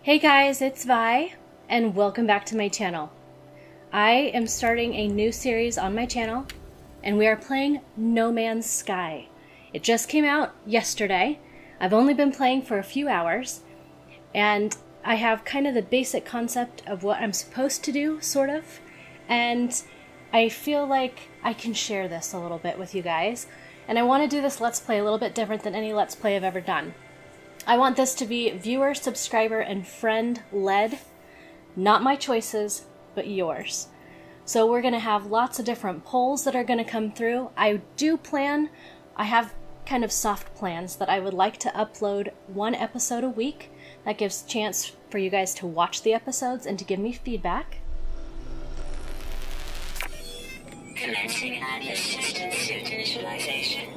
Hey guys, it's Vi, and welcome back to my channel. I am starting a new series on my channel, and we are playing No Man's Sky. It just came out yesterday. I've only been playing for a few hours, and I have kind of the basic concept of what I'm supposed to do, sort of, and I feel like I can share this a little bit with you guys, and I want to do this Let's Play a little bit different than any Let's Play I've ever done. I want this to be viewer, subscriber, and friend-led. Not my choices, but yours. So we're going to have lots of different polls that are going to come through. I have kind of soft plans that I would like to upload one episode a week. That gives a chance for you guys to watch the episodes and to give me feedback. Commencing Atlas System Suit Initialization.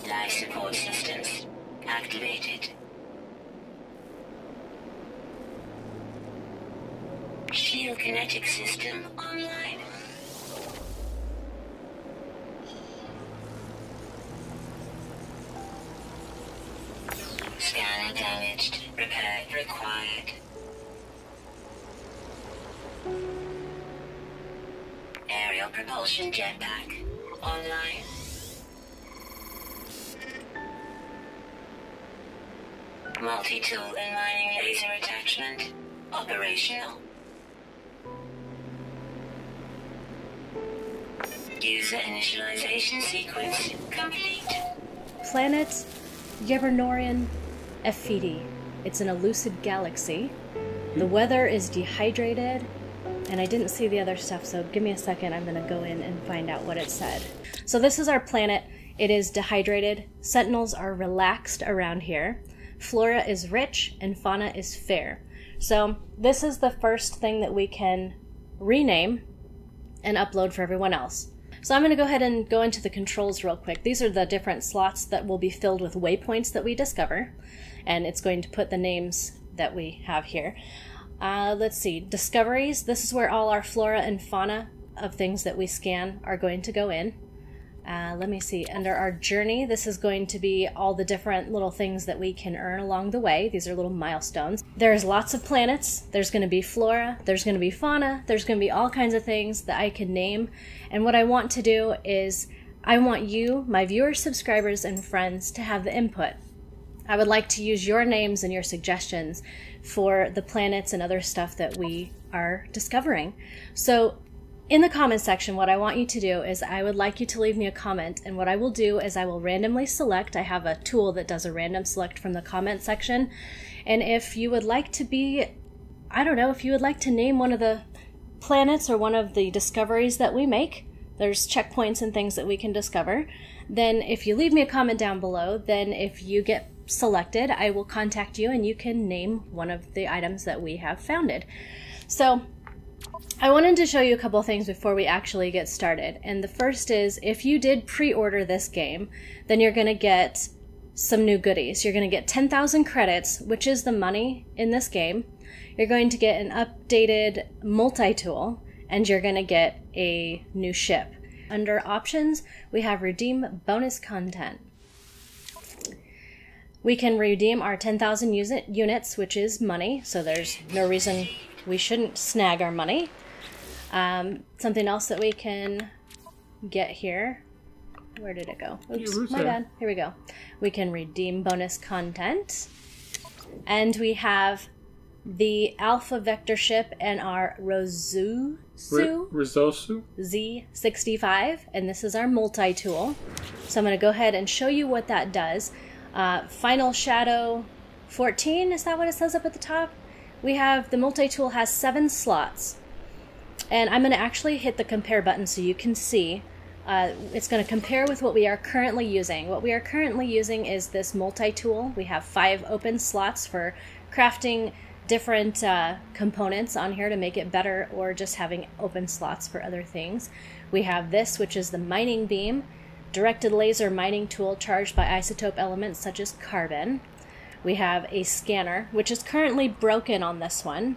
Life support systems activated. Shield kinetic system online. Scanner damaged. Repair required. Aerial propulsion jetpack online. Multi-tool and mining laser attachment operational. User initialization sequence complete. Planet Yevernorian Ephidi. It's an elusive galaxy. The weather is dehydrated, and I didn't see the other stuff, so give me a second. I'm going to go in and find out what it said. So this is our planet. It is dehydrated. Sentinels are relaxed around here. Flora is rich and fauna is fair. So this is the first thing that we can rename and upload for everyone else. So I'm going to go ahead and go into the controls real quick. These are the different slots that will be filled with waypoints that we discover, and it's going to put the names that we have here. Let's see, discoveries. This is where all our flora and fauna of things that we scan are going to go in. Let me see, under our journey, this is going to be all the different little things that we can earn along the way. These are little milestones. There's lots of planets. There's going to be flora. There's going to be fauna. There's going to be all kinds of things that I can name. And what I want to do is I want you, my viewers, subscribers, and friends to have the input. I would like to use your names and your suggestions for the planets and other stuff that we are discovering. So in the comment section, what I want you to do is I would like you to leave me a comment, and what I will do is I will randomly select. I have a tool that does a random select from the comment section, and if you would like to be, I don't know, if you would like to name one of the planets or one of the discoveries that we make, there's checkpoints and things that we can discover, then if you leave me a comment down below, then if you get selected, I will contact you and you can name one of the items that we have founded. So I wanted to show you a couple things before we actually get started. And the first is, if you did pre-order this game, then you're going to get some new goodies. You're going to get 10,000 credits, which is the money in this game. You're going to get an updated multi-tool, and you're going to get a new ship. Under options, we have redeem bonus content. We can redeem our 10,000 units, which is money, so there's no reason we shouldn't snag our money. Something else that we can get here. Where did it go? Oops, my bad. Here we go. We can redeem bonus content. And we have the Alpha Vector ship and our Rozosu Z65. And this is our multi-tool. So I'm going to go ahead and show you what that does. Final Shadow 14, is that what it says up at the top? We have, the multi-tool has 7 slots. And I'm going to actually hit the compare button so you can see. It's going to compare with what we are currently using. What we are currently using is this multi-tool. We have 5 open slots for crafting different components on here to make it better, or just having open slots for other things. We have this, which is the mining beam, directed laser mining tool charged by isotope elements such as carbon. We have a scanner, which is currently broken on this one.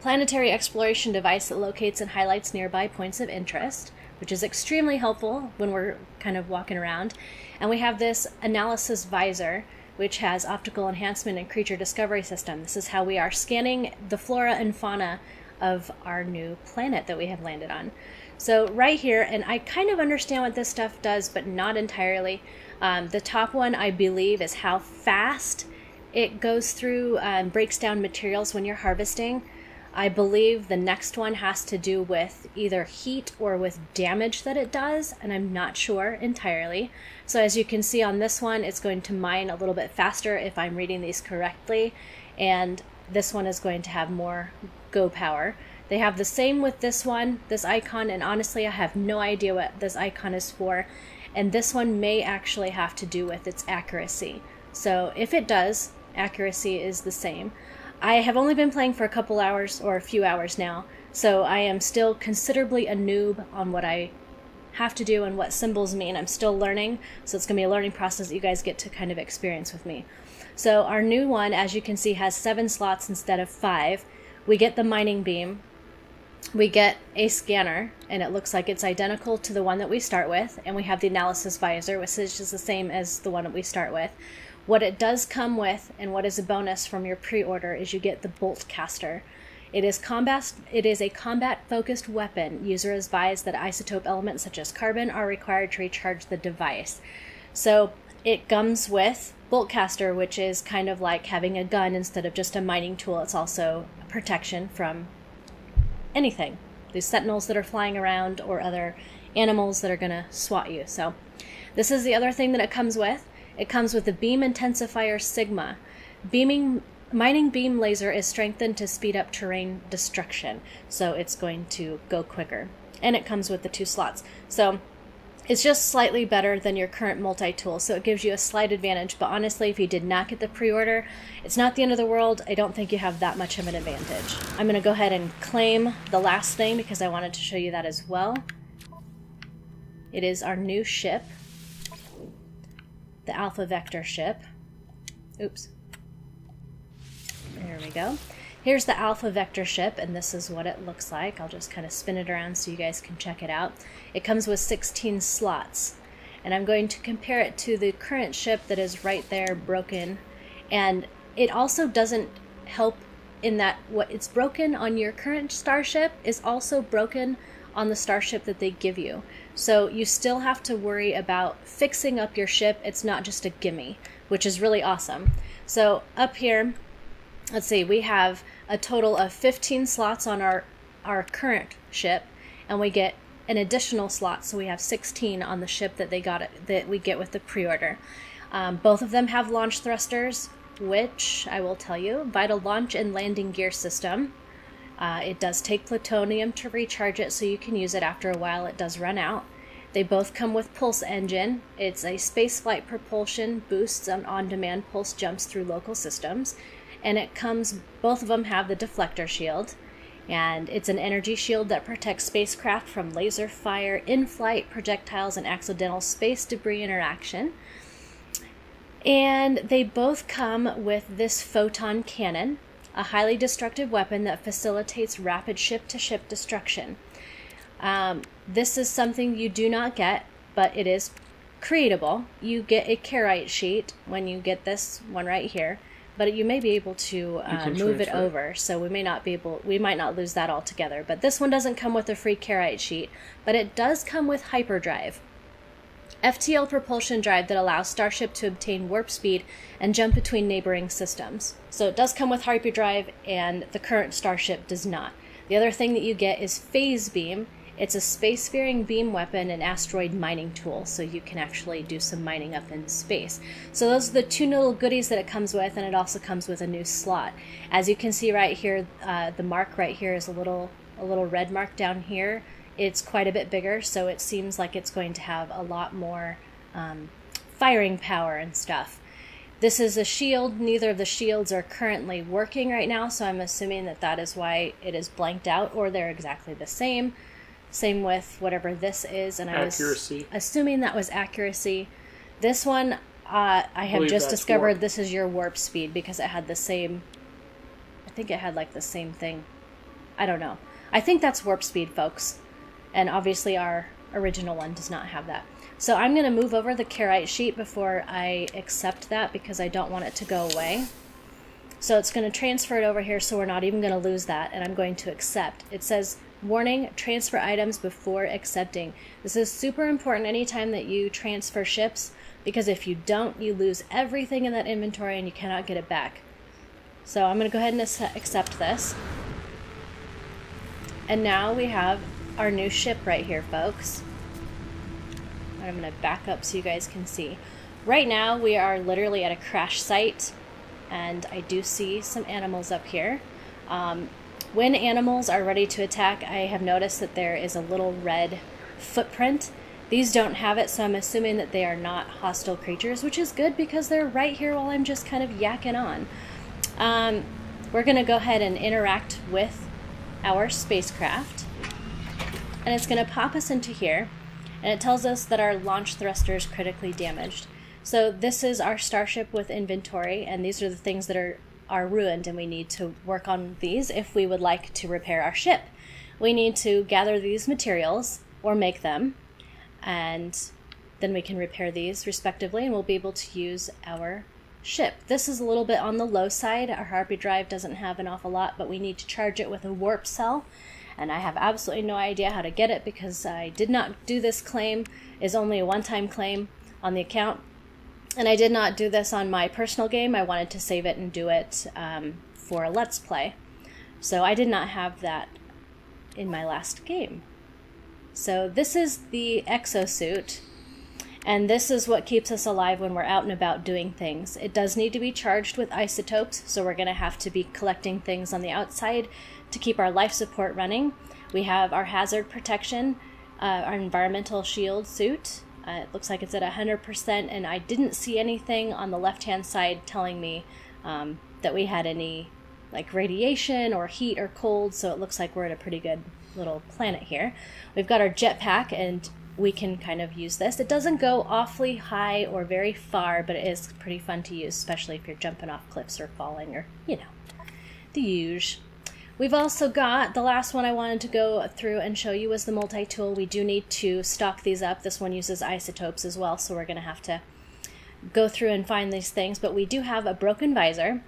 planetary exploration device that locates and highlights nearby points of interest, which is extremely helpful when we're kind of walking around. And we have this analysis visor, which has optical enhancement and creature discovery system. This is how we are scanning the flora and fauna of our new planet that we have landed on. So right here, and I kind of understand what this stuff does, but not entirely. The top one, I believe, is how fast it goes through and breaks down materials when you're harvesting. I believe the next one has to do with either heat or with damage that it does, and I'm not sure entirely. So as you can see on this one, it's going to mine a little bit faster if I'm reading these correctly, and this one is going to have more go power. They have the same with this one, this icon, and honestly I have no idea what this icon is for, and this one may actually have to do with its accuracy. So if it does, accuracy is the same. I have only been playing for a couple hours, or a few hours now, so I am still considerably a noob on what I have to do and what symbols mean. I'm still learning, so it's going to be a learning process that you guys get to kind of experience with me. So our new one, as you can see, has 7 slots instead of 5. We get the mining beam, we get a scanner, and it looks like it's identical to the one that we start with, and we have the analysis visor, which is just the same as the one that we start with. What it does come with, and what is a bonus from your pre-order, is you get the bolt caster. It is a combat-focused weapon. User is advised that isotope elements such as carbon are required to recharge the device. So it comes with bolt caster, which is kind of like having a gun instead of just a mining tool. It's also protection from anything. These sentinels that are flying around or other animals that are going to swat you. So this is the other thing that it comes with. It comes with the Beam Intensifier Sigma. Mining beam laser is strengthened to speed up terrain destruction, so it's going to go quicker. And it comes with the 2 slots. So it's just slightly better than your current multi-tool, so it gives you a slight advantage. But honestly, if you did not get the pre-order, it's not the end of the world. I don't think you have that much of an advantage. I'm going to go ahead and claim the last thing because I wanted to show you that as well. It is our new ship. The Alpha Vector ship. Oops. There we go. Here's the Alpha Vector ship, and this is what it looks like. I'll just kind of spin it around so you guys can check it out. It comes with 16 slots, and I'm going to compare it to the current ship that is right there broken, and it also doesn't help in that what it's broken on your current starship is also broken on the starship that they give you. So you still have to worry about fixing up your ship. It's not just a gimme, which is really awesome. So up here, let's see, we have a total of 15 slots on our current ship, and we get an additional slot, so we have 16 on the ship that we get with the pre-order. Both of them have launch thrusters, which I will tell you, vital launch and landing gear system. It does take plutonium to recharge it, so you can use it after a while. It does run out. They both come with pulse engine. It's a spaceflight propulsion, boosts and on-demand pulse jumps through local systems. And both of them have the deflector shield. And it's an energy shield that protects spacecraft from laser fire, in-flight projectiles, and accidental space debris interaction. And they both come with this photon cannon, a highly destructive weapon that facilitates rapid ship-to-ship destruction. This is something you do not get, but it is creatable. You get a carite sheet when you get this one right here, but you may be able to move it over, so we might not lose that altogether. But this one doesn't come with a free carite sheet, but it does come with hyperdrive. FTL propulsion drive that allows Starship to obtain warp speed and jump between neighboring systems. So it does come with hyperdrive, and the current Starship does not. The other thing that you get is phase beam. It's a spacefaring beam weapon and asteroid mining tool, so you can actually do some mining up in space. So those are the 2 little goodies that it comes with, and it also comes with a new slot. As you can see right here, the mark right here is a little red mark down here. It's quite a bit bigger, so it seems like it's going to have a lot more firing power and stuff. This is a shield. Neither of the shields are currently working right now, so I'm assuming that is why it is blanked out, or they're exactly the same. Same with whatever this is, and I was assuming that was accuracy. This one, I have just discovered warp. This is your warp speed, because it had the same, I think it had like the same thing I don't know. I think that's warp speed, folks. And obviously our original one does not have that. So I'm going to move over the Carite sheet before I accept that because I don't want it to go away. So it's going to transfer it over here so we're not even going to lose that, and I'm going to accept. It says, warning, transfer items before accepting. This is super important anytime that you transfer ships, because if you don't, you lose everything in that inventory and you cannot get it back. So I'm going to go ahead and accept this. And now we have our new ship right here, folks. I'm going to back up so you guys can see. Right now we are literally at a crash site, and I do see some animals up here. When animals are ready to attack, I have noticed that there is a little red footprint. These don't have it, so I'm assuming that they are not hostile creatures, which is good because they're right here while I'm just kind of yakking on. We're going to go ahead and interact with our spacecraft, and it's going to pop us into here. And it tells us that our launch thruster is critically damaged. So this is our starship with inventory, and these are the things that are ruined, and we need to work on these if we would like to repair our ship. We need to gather these materials, or make them, and then we can repair these respectively, and we'll be able to use our ship. This is a little bit on the low side. Our Harpy drive doesn't have an awful lot, but we need to charge it with a warp cell. And I have absolutely no idea how to get it because I did not do this claim. It's only a one-time claim on the account. And I did not do this on my personal game. I wanted to save it and do it for a Let's Play. So I did not have that in my last game. So this is the exosuit. And this is what keeps us alive when we're out and about doing things. It does need to be charged with isotopes, so we're going to have to be collecting things on the outside to keep our life support running. We have our hazard protection, our environmental shield suit. It looks like it's at 100%, and I didn't see anything on the left-hand side telling me that we had any like radiation or heat or cold, so it looks like we're at a pretty good little planet here. We've got our jetpack, and we can kind of use this. It doesn't go awfully high or very far, but it is pretty fun to use, especially if you're jumping off cliffs or falling or, you know, the usual. We've also got, the last one I wanted to go through and show you was the multi-tool. We do need to stock these up. This one uses isotopes as well, so we're going to have to go through and find these things. But we do have a broken visor,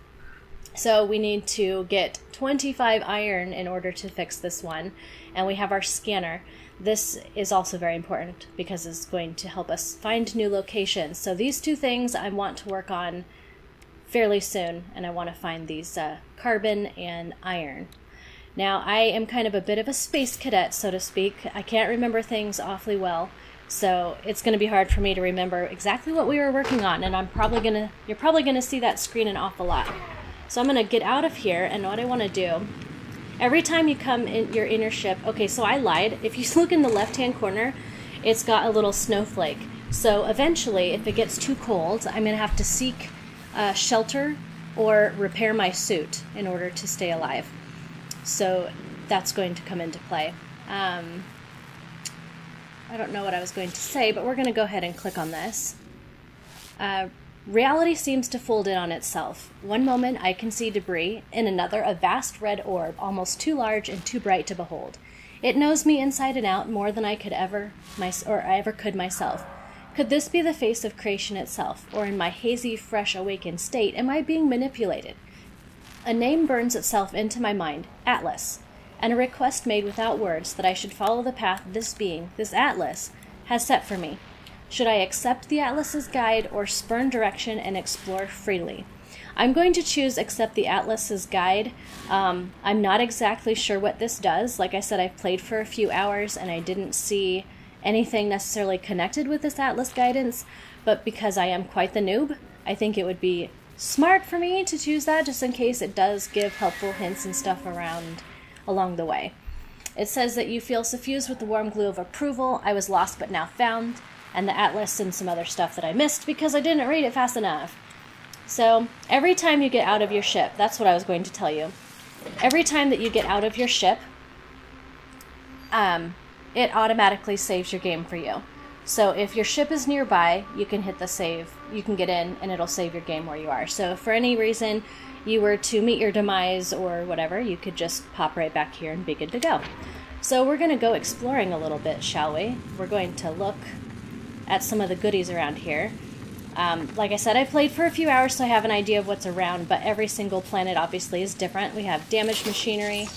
so we need to get 25 iron in order to fix this one. And we have our scanner. This is also very important because it's going to help us find new locations. So these two things I want to work on fairly soon, and I want to find these carbon and iron. Now, I am kind of a bit of a space cadet, so to speak. I can't remember things awfully well, so it's going to be hard for me to remember exactly what we were working on, and you're probably gonna see that screen an awful lot. So I'm going to get out of here, and what I want to do, every time you come in your inner ship, okay, so I lied. If you look in the left-hand corner, it's got a little snowflake. So eventually, if it gets too cold, I'm going to have to seek shelter or repair my suit in order to stay alive. So that's going to come into play. I don't know what I was going to say, but we're going to go ahead and click on this. Reality seems to fold in on itself. One moment I can see debris, in another a vast red orb, almost too large and too bright to behold. It knows me inside and out more than I could ever could myself. Could this be the face of creation itself, or in my hazy, fresh, awakened state, am I being manipulated? A name burns itself into my mind, Atlas, and a request made without words that I should follow the path this being, this Atlas, has set for me. Should I accept the Atlas's guide or spurn direction and explore freely? I'm going to choose accept the Atlas's guide. I'm not exactly sure what this does. Like I said, I've played for a few hours and I didn't see anything necessarily connected with this Atlas guidance, but because I am quite the noob, I think it would be smart for me to choose that just in case it does give helpful hints and stuff along the way. It says that you feel suffused with the warm glue of approval. I was lost but now found, and the Atlas and some other stuff that I missed because I didn't read it fast enough. So every time you get out of your ship, that's what I was going to tell you. Every time that you get out of your ship, it automatically saves your game for you. So if your ship is nearby, you can hit the save. You can get in, and it'll save your game where you are. So if for any reason you were to meet your demise or whatever, you could just pop right back here and be good to go. So we're going to go exploring a little bit, shall we? We're going to look at some of the goodies around here. Like I said, I played for a few hours, so I have an idea of what's around, but every single planet obviously is different. We have damaged machinery,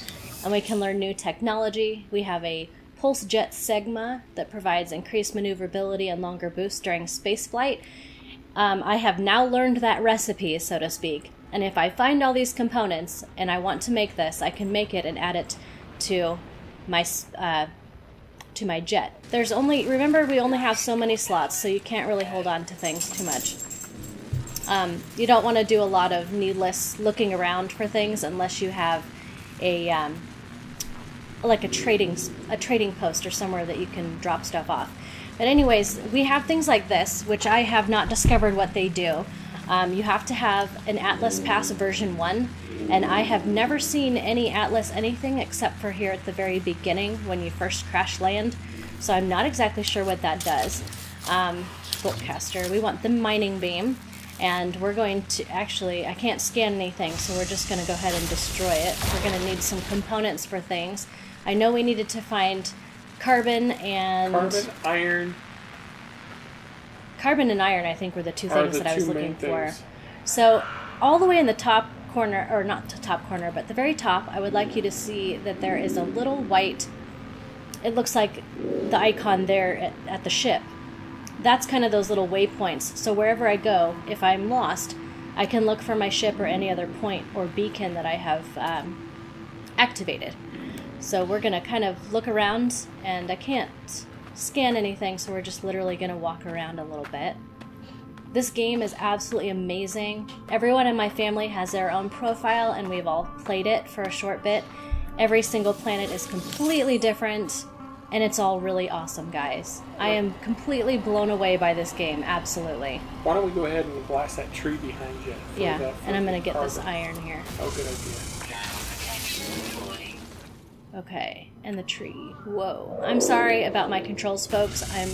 and we can learn new technology. We have a pulse jet Sigma that provides increased maneuverability and longer boosts during spaceflight. I have now learned that recipe, so to speak, and if I find all these components and I want to make this, I can make it and add it to my jet. There's only, remember, we only have so many slots, so you can't really hold on to things too much. You don't want to do a lot of needless looking around for things unless you have a like a trading post or somewhere that you can drop stuff off. But anyways, we have things like this, which I have not discovered what they do. You have to have an Atlas Pass version 1, and I have never seen any Atlas anything except for here at the very beginning when you first crash land. So I'm not exactly sure what that does. Boltcaster, we want the mining beam, and we're going to, actually, I can't scan anything, so we're just going to go ahead and destroy it. We're going to need some components for things. I know we needed to find carbon and... Carbon and iron, I think, were the two things that I was looking for. So, all the way in the top corner, or not the top corner, but the very top, I would like you to see that there is a little white, it looks like the icon there at the ship. That's kind of those little waypoints. So wherever I go, if I'm lost, I can look for my ship or any other point or beacon that I have activated. So we're going to kind of look around, and I can't scan anything, so we're just literally going to walk around a little bit. This game is absolutely amazing. Everyone in my family has their own profile, and we've all played it for a short bit. Every single planet is completely different, and it's all really awesome, guys. I am completely blown away by this game, absolutely. Why don't we go ahead and blast that tree behind you? Yeah, and I'm going to get this iron here. Oh, good idea. Okay, and the tree. Whoa. I'm sorry about my controls, folks. I'm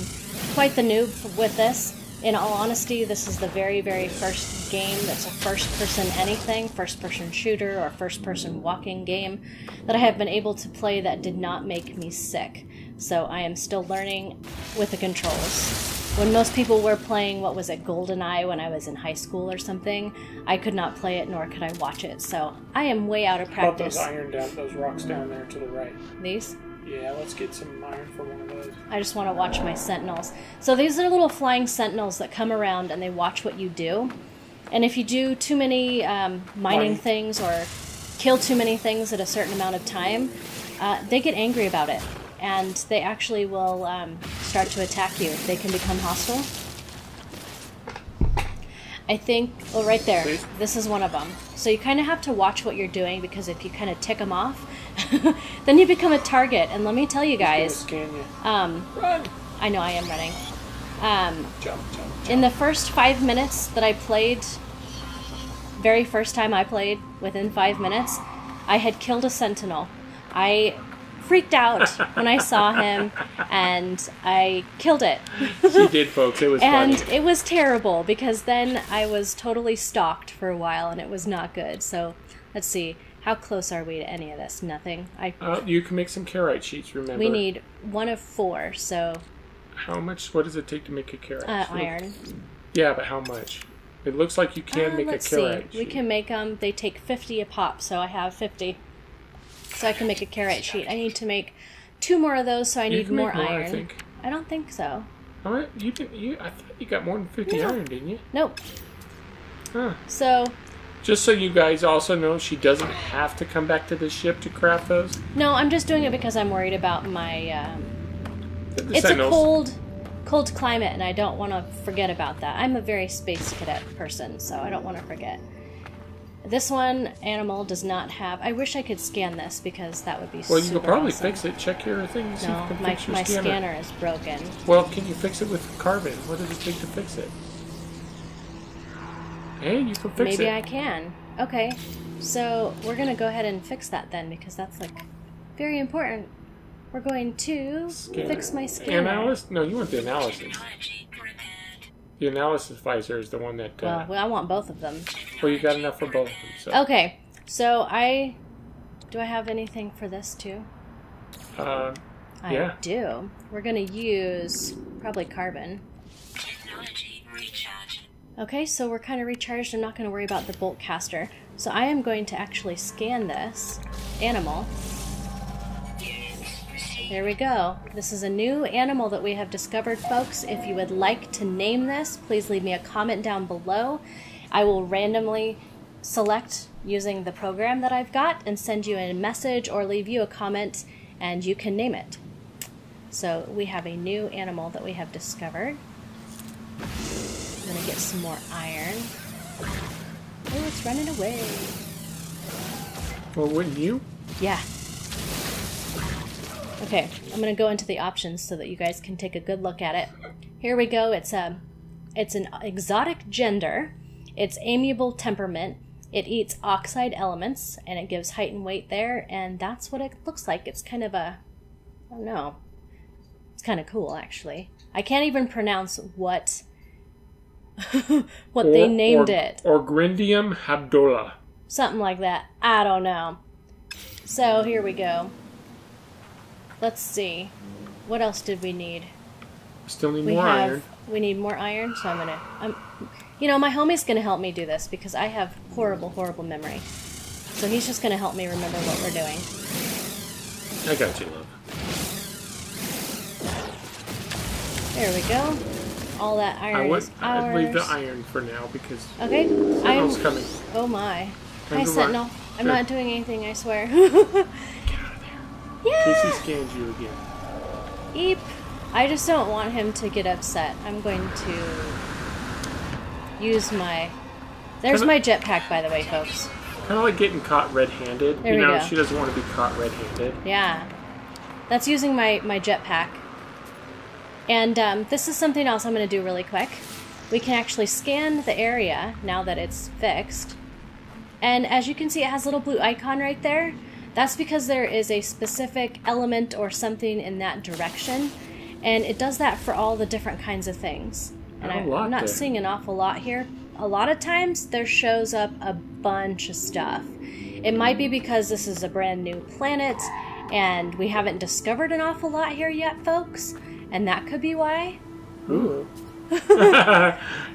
quite the noob with this. In all honesty, this is the very, very first game that's a first-person anything, first-person shooter or first-person walking game that I have been able to play that did not make me sick. So I am still learning with the controls. When most people were playing, what was it, GoldenEye when I was in high school or something, I could not play it, nor could I watch it. So I am way out of practice. How about those rocks down there to the right? These? Yeah, let's get some iron for one of those. I just want to watch my sentinels. So these are little flying sentinels that come around and they watch what you do. And if you do too many mining things or kill too many things at a certain amount of time, they get angry about it. And they actually will start to attack you. They can become hostile. I think, well, right there, this is one of them. So you kind of have to watch what you're doing, because if you kind of tick them off, then you become a target. And let me tell you guys, scan you. Run! I know I am running. Jump. In the first 5 minutes that I played, very first time I played, within 5 minutes, I had killed a sentinel. I freaked out when I saw him, and I killed it. She did, folks. It was funny. And it was terrible, because then I was totally stalked for a while, and it was not good. So, let's see. How close are we to any of this? Nothing. You can make some carite sheets, remember. We need 1 of 4, so... How much? What does it take to make a carite? Iron. Yeah, but how much? It looks like you can make a carite sheet. We can make them. They take 50 a pop, so I have 50. So I can make a carite sheet. I need to make 2 more of those, so I need more iron. I think. I don't think so. All right, I thought you got more than 50 iron, didn't you? Nope. Huh. So... Just so you guys also know, she doesn't have to come back to the ship to craft those. No, I'm just doing it because I'm worried about my... It's sentinels. a cold climate, and I don't want to forget about that. I'm a very space cadet person, so I don't want to forget. This one, animal, does not have... I wish I could scan this, because that would be super Well, you could probably awesome. fix it. Check your thing. No, my scanner is broken. Well, can you fix it with carbon? What does it take to fix it? Hey, you can fix it. Maybe I can. Okay, so we're going to go ahead and fix that then, because that's, like, very important. we're going to fix my scanner. Analysis? No, you want the analysis. Technology prepared. The analysis visor is the one that... Well, I want both of them. well, you got enough for both of them. So. Okay, so do I have anything for this too? Yeah. I do. We're going to use probably carbon. Technology recharge. Okay, so we're kind of recharged. I'm not going to worry about the bolt caster. So I am going to actually scan this animal. Units received. There we go. This is a new animal that we have discovered, folks. If you would like to name this, please leave me a comment down below. I will randomly select using the program that I've got and send you a message or leave you a comment and you can name it. So we have a new animal that we have discovered. I'm going to get some more iron. Oh, it's running away. Well, wouldn't you? Yeah. Okay, I'm going to go into the options so that you guys can take a good look at it. Here we go. It's an exotic gender. It's amiable temperament. It eats oxide elements, and it gives height and weight there, and that's what it looks like. It's kind of a... I don't know. It's kind of cool, actually. I can't even pronounce what they named it. Orgrindium habdola. Something like that. I don't know. So, here we go. Let's see. What else did we need? Still need more iron. We need more iron, so you know, my homie's gonna help me do this because I have horrible, horrible memory. So he's just gonna help me remember what we're doing. I got you, love. There we go. All that iron is ours. I'd leave the iron for now because okay, Sentinel's coming. Oh my. Hi, Time to Sentinel. run. I'm Sure. not doing anything, I swear. Get out of there. Yeah! In case he scans you again. Eep. I just don't want him to get upset. I'm going to use my... There's my jetpack, by the way, folks. Kind of like getting caught red-handed. There you we know, go. she doesn't want to be caught red-handed. Yeah. That's using my jetpack. And this is something else I'm going to do really quick. We can actually scan the area now that it's fixed. And as you can see, it has a little blue icon right there. That's because there is a specific element or something in that direction. And it does that for all the different kinds of things. And I'm not seeing an awful lot here. A lot of times there shows up a bunch of stuff. It might be because this is a brand new planet and we haven't discovered an awful lot here yet, folks. And that could be why. Ooh.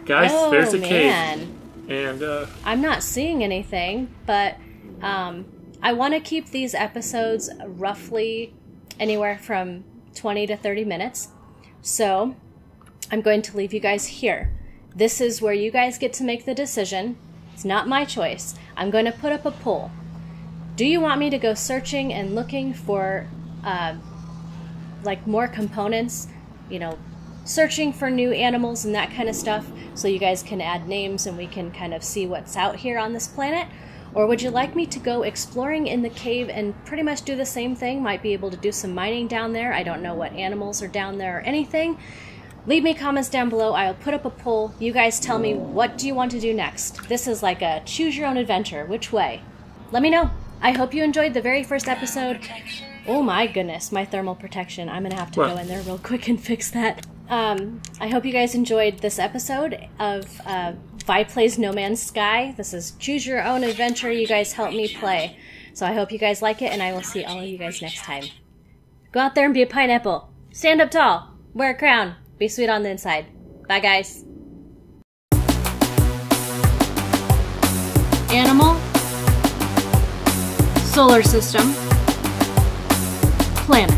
Guys, there's a man. cave. And I'm not seeing anything, but I want to keep these episodes roughly anywhere from 20 to 30 minutes. So I'm going to leave you guys here. This is where you guys get to make the decision. It's not my choice. I'm going to put up a poll. Do you want me to go searching and looking for like more components, you know, searching for new animals and that kind of stuff so you guys can add names and we can kind of see what's out here on this planet? Or would you like me to go exploring in the cave and pretty much do the same thing? Might be able to do some mining down there. I don't know what animals are down there or anything. Leave me comments down below. I'll put up a poll. You guys tell me, what do you want to do next? This is like a choose your own adventure. Which way? Let me know. I hope you enjoyed the very first episode. Oh my goodness, my thermal protection. I'm going to have to go in there real quick and fix that. I hope you guys enjoyed this episode of Vi Plays No Man's Sky. This is Choose Your Own Adventure. You guys help me play. So I hope you guys like it, and I will see all of you guys next time. Go out there and be a pineapple. Stand up tall. Wear a crown. Be sweet on the inside. Bye, guys. Animal. Solar system. Planet.